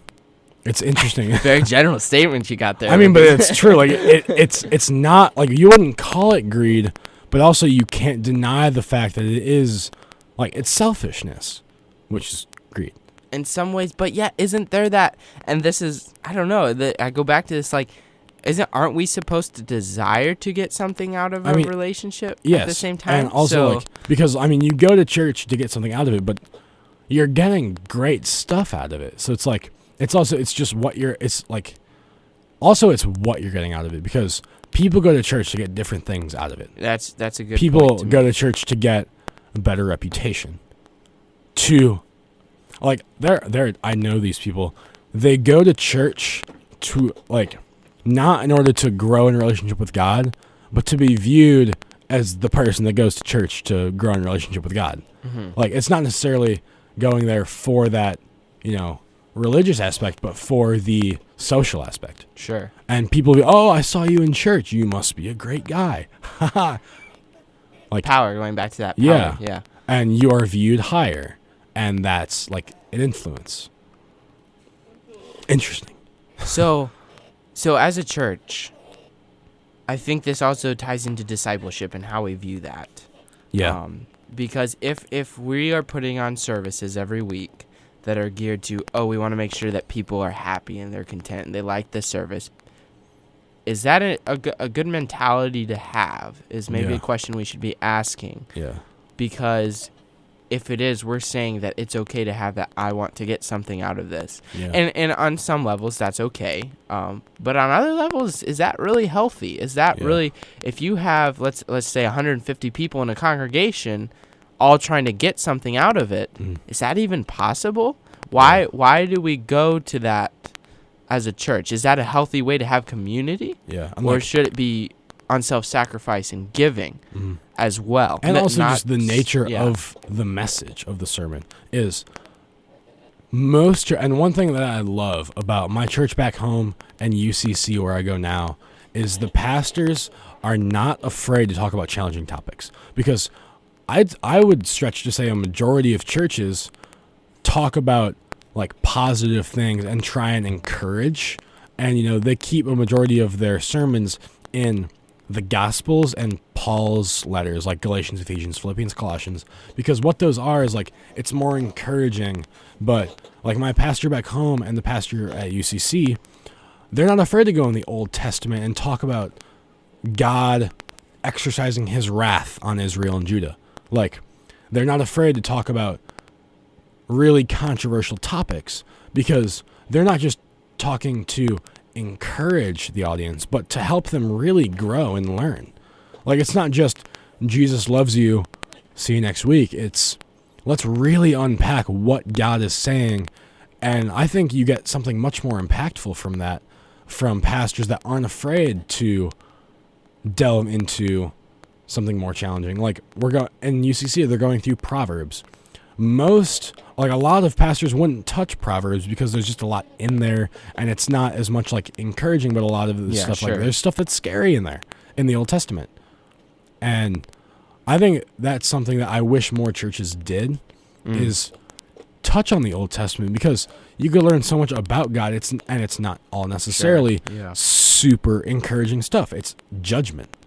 it's interesting. Very general statement you got there. I mean, but it's true. Like, it's not like you wouldn't call it greed, but also you can't deny the fact that it is like it's selfishness, which is greed in some ways. But yeah, isn't there that? And this is, I don't know. I go back to this, like, aren't we supposed to desire to get something out of a relationship at the same time? And also, like, because I mean, you go to church to get something out of it, but you're getting great stuff out of it. So it's like, it's what you're getting out of it, because people go to church to get different things out of it. That's a good people point go to church to get a better reputation. To, like, I know these people, they go to church to, like, not in order to grow in a relationship with God, but to be viewed as the person that goes to church to grow in a relationship with God. Like, it's not necessarily going there for that, religious aspect, but for the social aspect. Sure. And people will be, oh, I saw you in church. You must be a great guy. Like Power, going back to that power. Yeah. Yeah. And you are viewed higher. And that's like an influence. Interesting. So as a church, I think this also ties into discipleship and how we view that. Yeah. Because if we are putting on services every week that are geared to, we want to make sure that people are happy and they're content and they like the service, is that a good mentality to have? Is maybe a question we should be asking. Yeah. Because if it is, we're saying that it's okay to have that. I want to get something out of this. Yeah. And on some levels, that's okay. But on other levels, is that really healthy? Is that really, if you have, let's say 150 people in a congregation all trying to get something out of it, is that even possible? Why do we go to that as a church? Is that a healthy way to have community? Yeah. Or should it be on self-sacrifice and giving as well? And also just the nature of the message of the sermon is and one thing that I love about my church back home and UCC where I go now is the pastors are not afraid to talk about challenging topics, because I would stretch to say a majority of churches talk about like positive things and try and encourage, and they keep a majority of their sermons in the Gospels and Paul's letters, like Galatians, Ephesians, Philippians, Colossians, because what those are is like, it's more encouraging. But like my pastor back home and the pastor at UCC, they're not afraid to go in the Old Testament and talk about God exercising his wrath on Israel and Judah. Like, they're not afraid to talk about really controversial topics, because they're not just talking to encourage the audience, but to help them really grow and learn. Like, it's not just Jesus loves you, see you next week. It's let's really unpack what God is saying. And I think you get something much more impactful from that, from pastors that aren't afraid to delve into something more challenging. Like, in UCC, they're going through Proverbs. A lot of pastors wouldn't touch Proverbs because there's just a lot in there, and it's not as much like encouraging, but a lot of the stuff like there's stuff that's scary in there in the Old Testament. And I think that's something that I wish more churches did, is touch on the Old Testament, because you could learn so much about God. It's not all necessarily super encouraging stuff. It's judgment,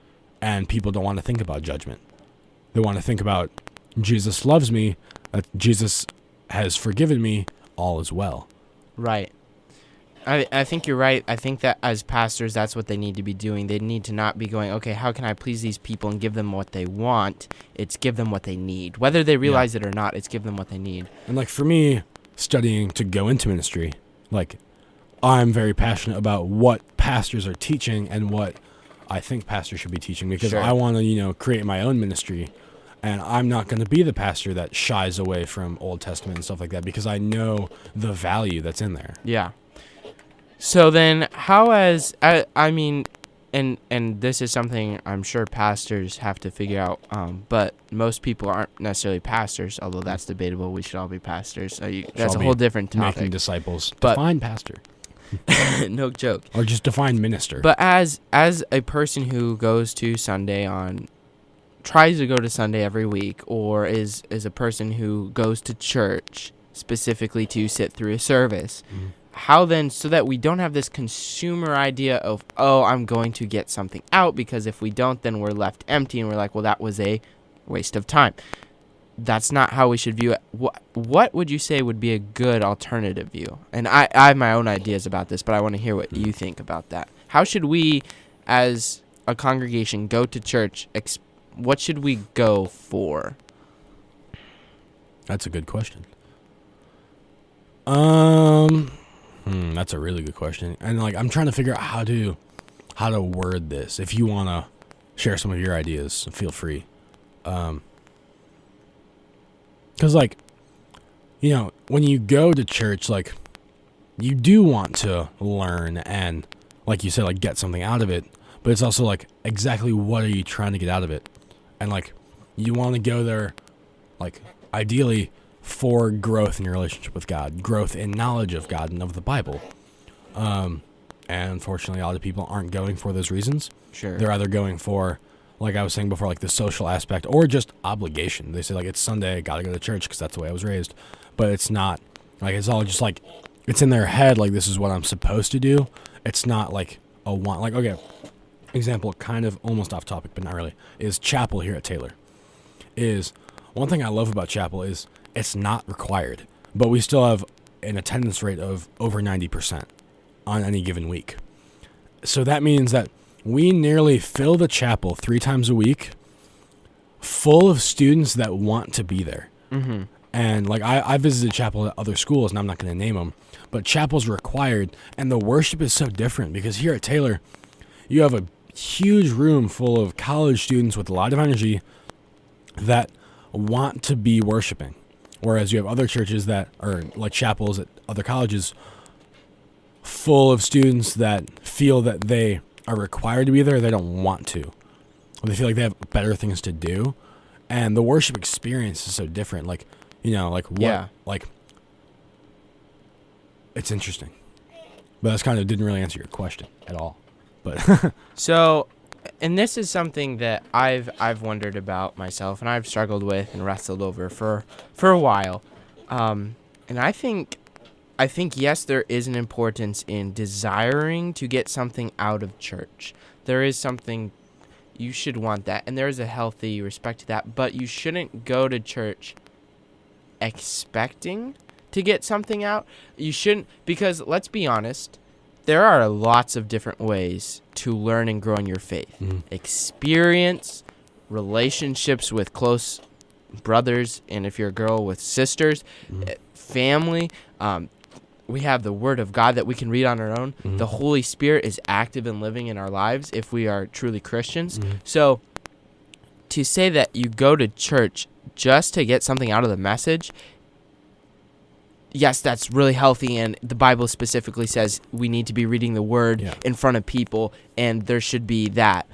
and people don't want to think about judgment. They want to think about Jesus loves me, that Jesus has forgiven me, all is well. Right. I think you're right. I think that as pastors, that's what they need to be doing. They need to not be going, okay, how can I please these people and give them what they want? It's give them what they need. Whether they realize it or not, it's give them what they need. And like for me, studying to go into ministry, like I'm very passionate about what pastors are teaching and what I think pastors should be teaching, because I want to, create my own ministry. And I'm not going to be the pastor that shies away from Old Testament and stuff like that, because I know the value that's in there. Yeah. So then and this is something I'm sure pastors have to figure out, but most people aren't necessarily pastors, although that's debatable. We should all be pastors. That's a whole different topic. Making disciples. Define pastor. No joke. Or just define minister. But as a person who goes to tries to go to Sunday every week, or is a person who goes to church specifically to sit through a service, how then, so that we don't have this consumer idea of, I'm going to get something out, because if we don't, then we're left empty and we're like, well, that was a waste of time. That's not how we should view it. What would you say would be a good alternative view? And I have my own ideas about this, but I want to hear what you think about that. How should we, as a congregation, go to church? What should we go for? That's a good question. That's a really good question. And I'm trying to figure out how to word this. If you want to share some of your ideas, feel free. Because when you go to church, you do want to learn and, like you said, get something out of it. But it's also exactly what are you trying to get out of it? And, like, you want to go there, like, ideally for growth in your relationship with God, growth in knowledge of God and of the Bible. And unfortunately, a lot of people aren't going for those reasons. Sure. They're either going for, like I was saying before, like the social aspect or just obligation. They say, like, it's Sunday, got to go to church because that's the way I was raised. But it's not. Like, it's all just, like, it's in their head, like, this is what I'm supposed to do. It's not, like, a want. Like, okay, example, kind of almost off topic, but not really, is chapel here at Taylor. Is one thing I love about chapel is it's not required, but we still have an attendance rate of over 90% on any given week. So that means that we nearly fill the chapel 3 times a week full of students that want to be there. Mm-hmm. And, like, I visited chapel at other schools, and I'm not going to name them, but chapel's required, and the worship is so different because here at Taylor, you have a huge room full of college students with a lot of energy that want to be worshiping. Whereas you have other churches that are like chapels at other colleges full of students that feel that they are required to be there. They don't want to. Or they feel like they have better things to do. And the worship experience is so different. Like, you know, like what, Yeah. like, it's interesting. But that's kind of didn't really answer your question at all. But So, and this is something that I've wondered about myself, and I've struggled with and wrestled over for a while. And I think yes, there is an importance in desiring to get something out of church. There is something, you should want that, and there is a healthy respect to that. But you shouldn't go to church expecting to get something out. You shouldn't, because let's be honest. There are lots of different ways to learn and grow in your faith. Mhm. Experience, relationships with close brothers, and if you're a girl, with sisters, family. We have the Word of God that we can read on our own. Mhm. The Holy Spirit is active and living in our lives if we are truly Christians. Mhm. So to say that you go to church just to get something out of the message, yes, that's really healthy, and the Bible specifically says we need to be reading the Word in front of people, and there should be that.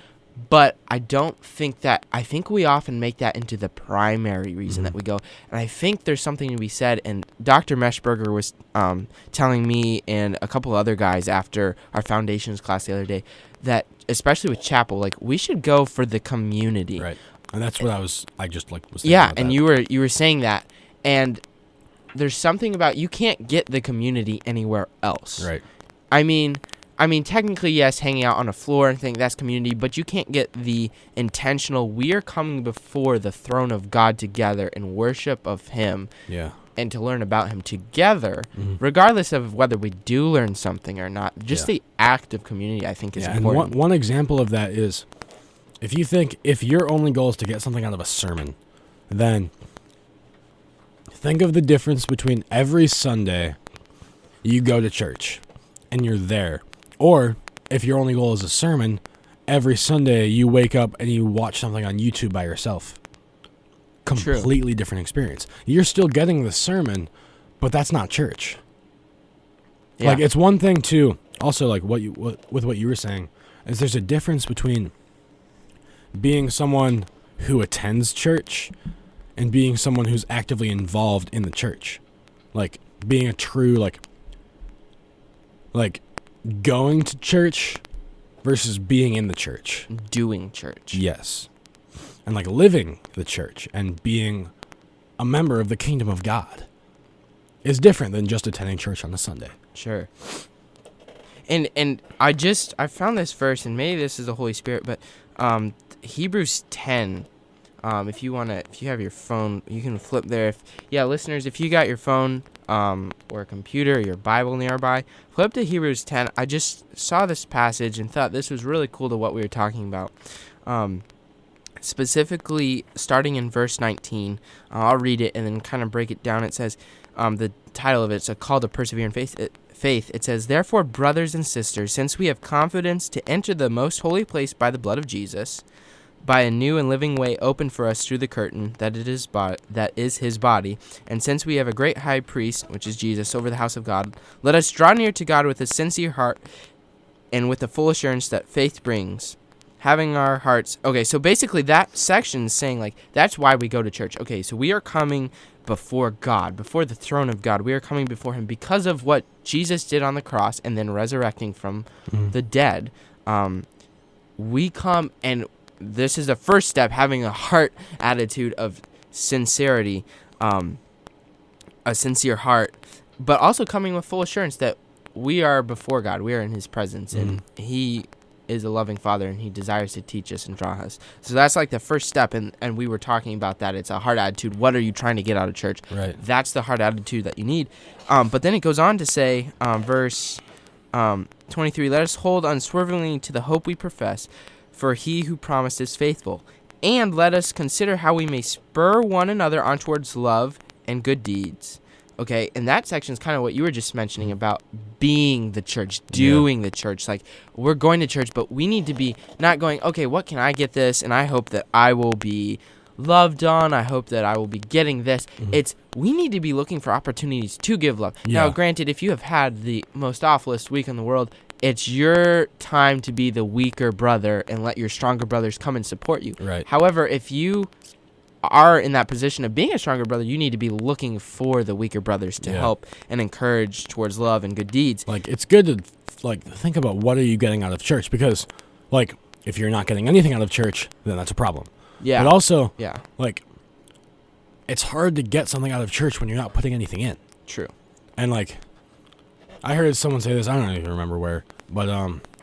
But I don't think that, I think we often make that into the primary reason that we go. And I think there's something to be said, and Dr. Meshberger was telling me and a couple other guys after our foundations class the other day that, especially with chapel, like, we should go for the community. Right. And that's what was thinking Yeah, about and that. you were saying that, and there's something about, you can't get the community anywhere else. Right. I mean, technically, yes, hanging out on a floor and that's community, but you can't get the intentional, we are coming before the throne of God together in worship of Him Yeah. and to learn about Him together, Mhm. regardless of whether we do learn something or not. Just the act of community, I think, is And important. one example of that is, if your only goal is to get something out of a sermon, then think of the difference between every Sunday you go to church and you're there. Or if your only goal is a sermon, every Sunday you wake up and you watch something on YouTube by yourself. Completely different experience. You're still getting the sermon, but that's not church. Yeah. Like, it's one thing to also, like, with what you were saying, is there's a difference between being someone who attends church and being someone who's actively involved in the church. Like, being a true, like going to church versus being in the church. Doing church. Yes. And, like, living the church and being a member of the kingdom of God is different than just attending church on a Sunday. Sure. And I found this verse, and maybe this is the Holy Spirit, but Hebrews 10. If you have your phone, you can flip there. Listeners, if you got your phone or a computer or your Bible nearby, flip to Hebrews 10. I just saw this passage and thought this was really cool to what we were talking about. Specifically, starting in verse 19, I'll read it and then kind of break it down. It says, the title of it's a call to persevere in faith. It says, "Therefore, brothers and sisters, since we have confidence to enter the most holy place by the blood of Jesus, by a new and living way opened for us through the curtain that is His body, and since we have a great high priest, which is Jesus, over the house of God, let us draw near to God with a sincere heart and with the full assurance that faith brings, having our hearts. Okay, so basically that section is saying, like, that's why we go to church. Okay, so we are coming before God, before the throne of God. We are coming before him because of what Jesus did on the cross and then resurrecting from the dead. We come, and this is the first step, having a heart attitude of sincerity, a sincere heart, but also coming with full assurance that we are before God. We are in his presence, and he is a loving Father, and he desires to teach us and draw us. So that's like the first step, and we were talking about that. It's a heart attitude. What are you trying to get out of church? Right. That's the heart attitude that you need. But then it goes on to say, verse 23, let us hold unswervingly to the hope we profess, for he who promised is faithful. And let us consider how we may spur one another on towards love and good deeds. Okay, and that section is kind of what you were just mentioning about being the church, doing the church. Like, we're going to church, but we need to be not going, okay, what can I get this? And I hope that I will be loved on. I hope that I will be getting this. It's, we need to be looking for opportunities to give love. Yeah. Now, granted, if you have had the most awfulest week in the world, it's your time to be the weaker brother and let your stronger brothers come and support you. Right. However, if you are in that position of being a stronger brother, you need to be looking for the weaker brothers to help and encourage towards love and good deeds. Like, it's good to, like, think about what are you getting out of church, because, like, if you're not getting anything out of church, then that's a problem. Yeah. But also, Yeah. like, it's hard to get something out of church when you're not putting anything in. True. And, like, I heard someone say this, I don't even remember where, but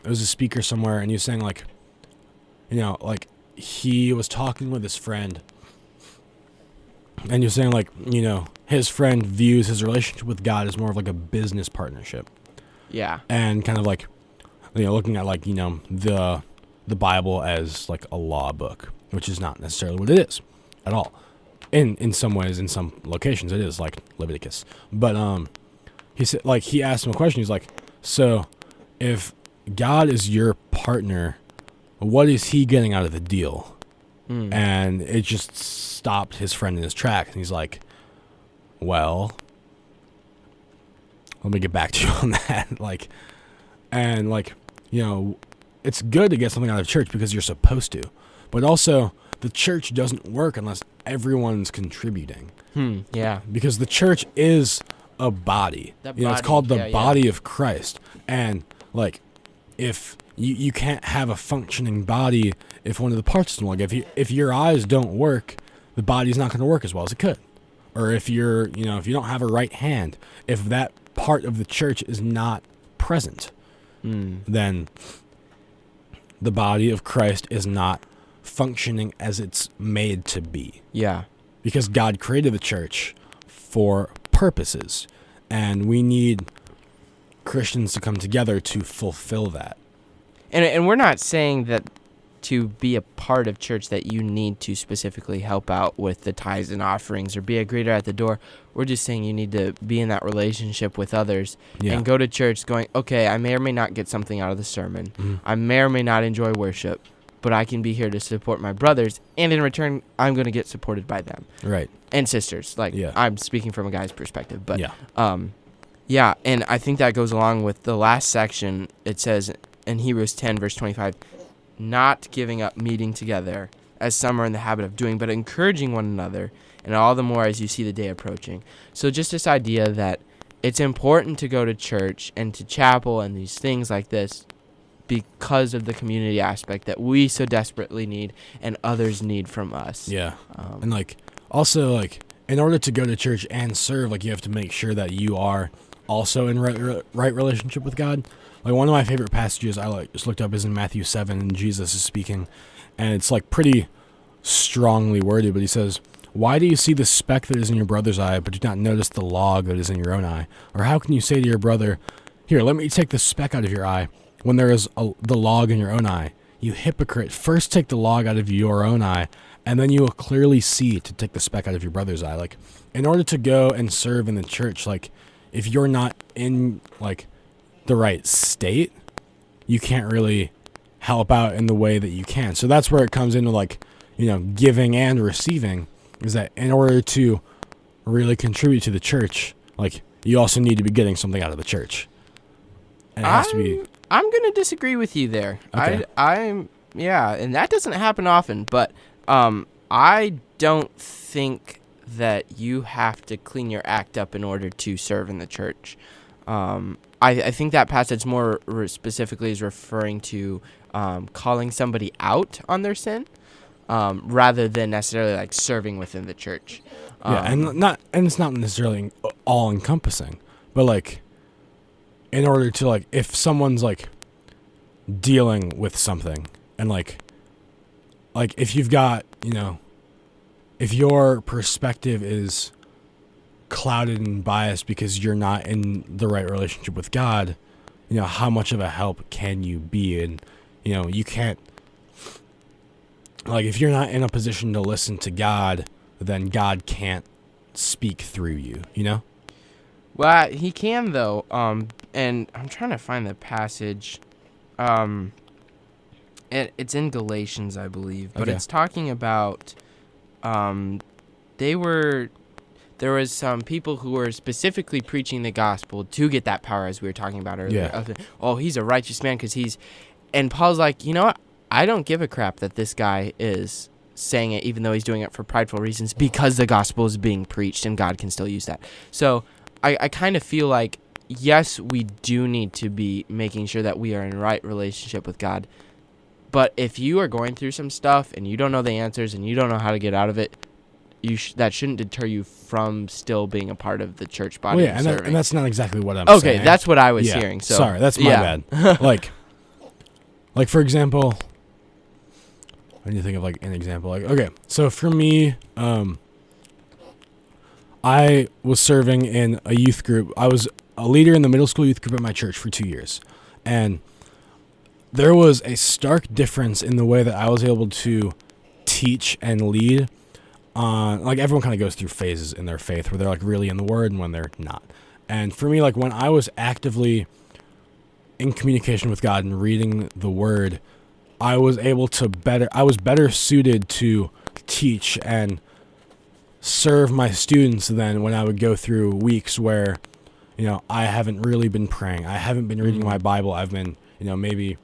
it was a speaker somewhere, and he was saying, like, you know, like, he was talking with his friend, and he was saying, like, you know, his friend views his relationship with God as more of, like, a business partnership. Yeah. And kind of, like, you know, looking at, like, you know, the Bible as, like, a law book, which is not necessarily what it is at all. In some ways, in some locations, it is, like Leviticus. But, he said, like, he asked him a question. He's like, so if God is your partner, what is he getting out of the deal? And it just stopped his friend in his tracks. And he's like, well, let me get back to you on that. Like, and, like, you know, it's good to get something out of church because you're supposed to. But also, the church doesn't work unless everyone's contributing. Yeah. Because the church is a body. That You know, it's body, called the yeah, body of Christ. And, like, if you can't have a functioning body if one of the parts doesn't work. If your eyes don't work, the body's not going to work as well as it could. Or if you don't have a right hand, if that part of the church is not present, then the body of Christ is not functioning as it's made to be. Yeah. Because God created the church for purposes, and we need Christians to come together to fulfill that. And we're not saying that to be a part of church that you need to specifically help out with the tithes and offerings or be a greeter at the door. We're just saying you need to be in that relationship with others and go to church going, okay, I may or may not get something out of the sermon. I may or may not enjoy worship, but I can be here to support my brothers, and in return, I'm going to get supported by them. Right. And sisters. Like, I'm speaking from a guy's perspective. But, yeah, and I think that goes along with the last section. It says in Hebrews 10, verse 25, not giving up meeting together, as some are in the habit of doing, but encouraging one another, and all the more as you see the day approaching. So just this idea that it's important to go to church and to chapel and these things like this because of the community aspect that we so desperately need and others need from us. Yeah. And, like, also, like, in order to go to church and serve, like, you have to make sure that you are also in right relationship with God. Like, one of my favorite passages I, like, just looked up is in Matthew 7, and Jesus is speaking, and it's, like, pretty strongly worded, but he says, why do you see the speck that is in your brother's eye, but do not notice the log that is in your own eye? Or how can you say to your brother, here, let me take the speck out of your eye, when there is the log in your own eye? You hypocrite, first take the log out of your own eye, and then you will clearly see to take the speck out of your brother's eye. Like, in order to go and serve in the church, like, if you're not in, like, the right state, you can't really help out in the way that you can. So that's where it comes into, like, you know, giving and receiving, is that in order to really contribute to the church, like, you also need to be getting something out of the church. And it has to be... I'm going to disagree with you there. Okay. I'm Yeah, and that doesn't happen often, but I don't think that you have to clean your act up in order to serve in the church. I think that passage more specifically is referring to calling somebody out on their sin, rather than necessarily like serving within the church. And it's not necessarily all encompassing, but like in order to like if someone's like dealing with something and like if you've got, if your perspective is clouded and biased because you're not in the right relationship with God, how much of a help can you be? And you can't, like, if you're not in a position to listen to God, then God can't speak through you, Well, he can though. And I'm trying to find the passage. It's in Galatians, I believe, but it's talking about there was some people who were specifically preaching the gospel to get that power, as we were talking about earlier. Yeah. Oh, he's a righteous man because and Paul's like, you know what? I don't give a crap that this guy is saying it, even though he's doing it for prideful reasons, because the gospel is being preached and God can still use that. So I kind of feel like, yes, we do need to be making sure that we are in the right relationship with God. But if you are going through some stuff and you don't know the answers and you don't know how to get out of it, that shouldn't deter you from still being a part of the church body. Well, yeah, and that's not exactly what I'm saying. Okay, that's what I was hearing. So sorry, that's my bad. like for example, I need to think of like an example. Like, okay, so for me, I was serving in a youth group. I was a leader in the middle school youth group at my church for 2 years, and there was a stark difference in the way that I was able to teach and lead. Like everyone kind of goes through phases in their faith where they're like really in the word and when they're not. And for me, like when I was actively in communication with God and reading the word, I was better suited to teach and serve my students than when I would go through weeks where, I haven't really been praying. I haven't been reading my Bible. I've been, maybe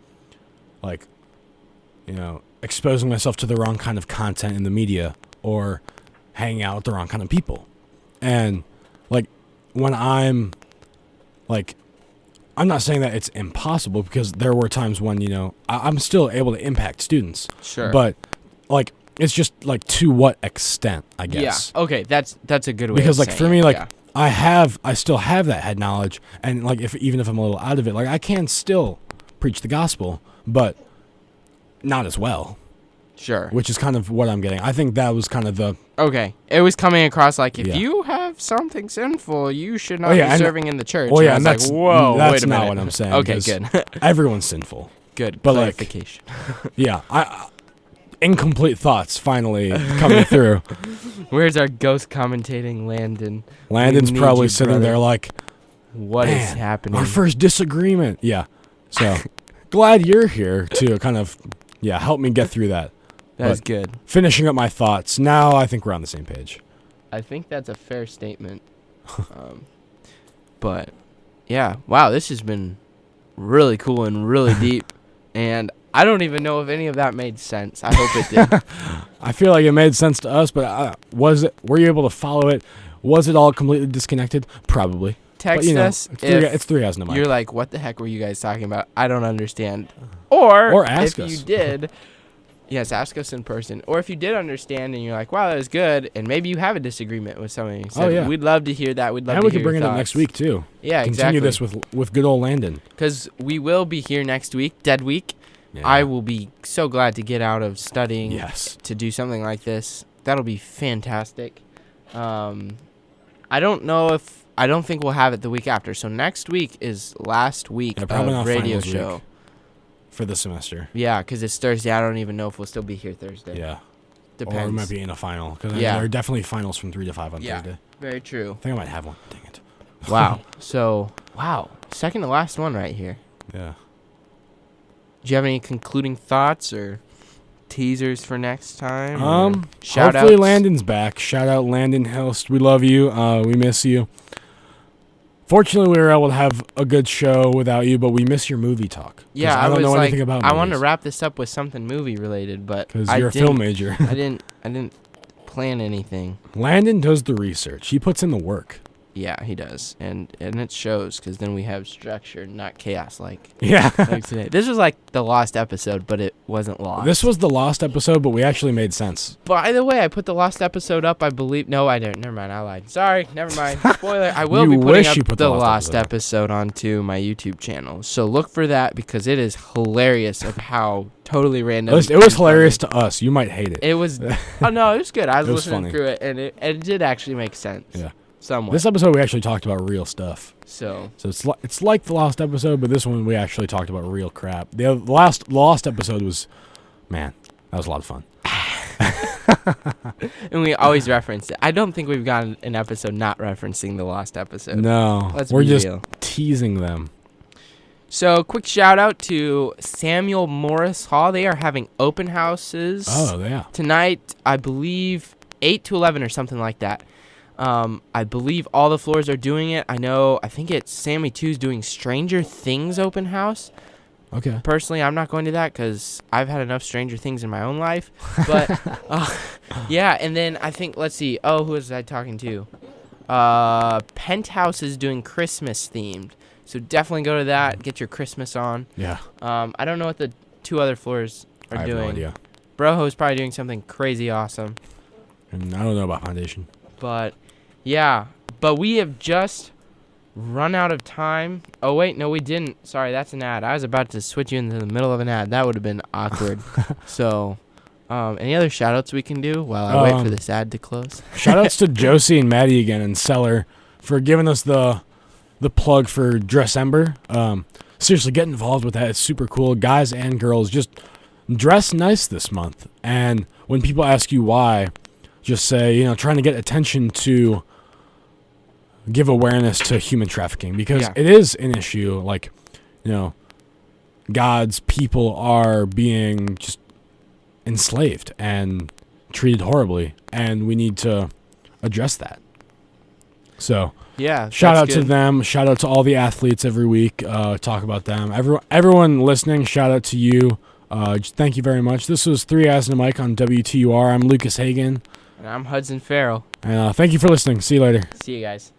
like, exposing myself to the wrong kind of content in the media or hanging out with the wrong kind of people. And like when I'm not saying that it's impossible, because there were times when, I'm still able to impact students. Sure. But like, it's just like to what extent, I guess. Yeah. Okay. That's a good way. Because of like saying for me, it, like yeah. I still have that head knowledge, and like even if I'm a little out of it, like I can still preach the gospel, but not as well. Sure. Which is kind of what I'm getting. I think that was kind of the... Okay. It was coming across like, if you have something sinful, you should not be serving in the church. Oh, yeah, and I was like, whoa, that's wait a minute. not what I'm saying. Okay, good. Everyone's sinful. Good but clarification. Like, yeah, incomplete thoughts finally coming through. Where's our ghost commentating Landon? Landon's probably sitting there like, what is happening? Our first disagreement. Yeah. So glad you're here to kind of, help me get through that. That's good. Finishing up my thoughts. Now I think we're on the same page. I think that's a fair statement. But, yeah. Wow, this has been really cool and really deep. And I don't even know if any of that made sense. I hope it did. I feel like it made sense to us, but were you able to follow it? Was it all completely disconnected? Probably. Text us it's 3 hours in a month. You're like, what the heck were you guys talking about? I don't understand. Or ask us. If you did... Yes, ask us in person. Or if you did understand and you're like, wow, that was good, and maybe you have a disagreement with something. So we'd love to hear that. We'd love to hear your thoughts. And we can bring it up next week, too. Yeah, Continue exactly. this with good old Landon. Because we will be here next week, Dead Week. Yeah. I will be so glad to get out of studying to do something like this. That'll be fantastic. I don't think we'll have it the week after. So next week is last week of radio show. For the semester. Yeah, because it's Thursday. I don't even know if we'll still be here Thursday. Yeah. Depends. Or we might be in a final. Because there are definitely finals from 3 to 5 on Thursday. Very true. I think I might have one. Dang it. Wow. Second to last one right here. Yeah. Do you have any concluding thoughts or teasers for next time? Hopefully Landon's back. Shout out Landon Hilst. We love you. We miss you. Fortunately, we were able to have a good show without you, but we miss your movie talk. 'Cause Yeah, I don't was know like, anything about I wanted to movies. wrap this up with something movie related, but Because I you're a didn't- film major. I didn't plan anything. Landon does the research. He puts in the work. Yeah, he does, and it shows because then we have structure, not chaos like Yeah. like today. This was like the lost episode, but it wasn't lost. This was the lost episode, but we actually made sense. By the way, I put the lost episode up. I believe. No, I didn't. Never mind. I lied. Sorry. Never mind. Spoiler. I will You be putting wish up you put the the lost lost episode onto my YouTube channel. So look for that because it is hilarious of how totally random. It was hilarious to us. You might hate it. It was. Oh no, it was good. I was It was listening funny. through it, and it did actually make sense. Yeah. Somewhat. This episode, we actually talked about real stuff. So It's like the lost episode, but this one we actually talked about real crap. The last lost episode was, man, that was a lot of fun. and we always reference it. I don't think we've gotten an episode not referencing the lost episode. No, Let's we're be just real. teasing them. So, quick shout out to Samuel Morris Hall. They are having open houses Oh, yeah. tonight, I believe 8 to 11 or something like that. I believe all the floors are doing it. I think it's Sammy 2's doing Stranger Things open house. Okay. Personally, I'm not going to that because I've had enough Stranger Things in my own life. But, yeah, and then I think, let's see. Oh, who was I talking to? Penthouse is doing Christmas themed. So definitely go to that. Get your Christmas on. Yeah. I don't know what the 2 other floors are I have doing. no idea. Broho's probably doing something crazy awesome. And I don't know about Foundation. But, yeah. But we have just run out of time. Oh, wait. No, we didn't. Sorry, that's an ad. I was about to switch you into the middle of an ad. That would have been awkward. So, any other shout-outs we can do while I wait for this ad to close? Shoutouts to Josie and Maddie again and Seller for giving us the plug for Dressember. Seriously, get involved with that. It's super cool. Guys and girls, just dress nice this month. And when people ask you why, just say, trying to get attention to give awareness to human trafficking because Yeah. it is an issue. Like, God's people are being just enslaved and treated horribly, and we need to address that. So, Yeah. shout out that's to good. them. Shout out to all the athletes every week. Talk about them. Everyone listening, shout out to you. Just thank you very much. This was 3 Eyes and a Mic on WTUR. I'm Lucas Hagen. And I'm Hudson Farrell. And thank you for listening. See you later. See you guys.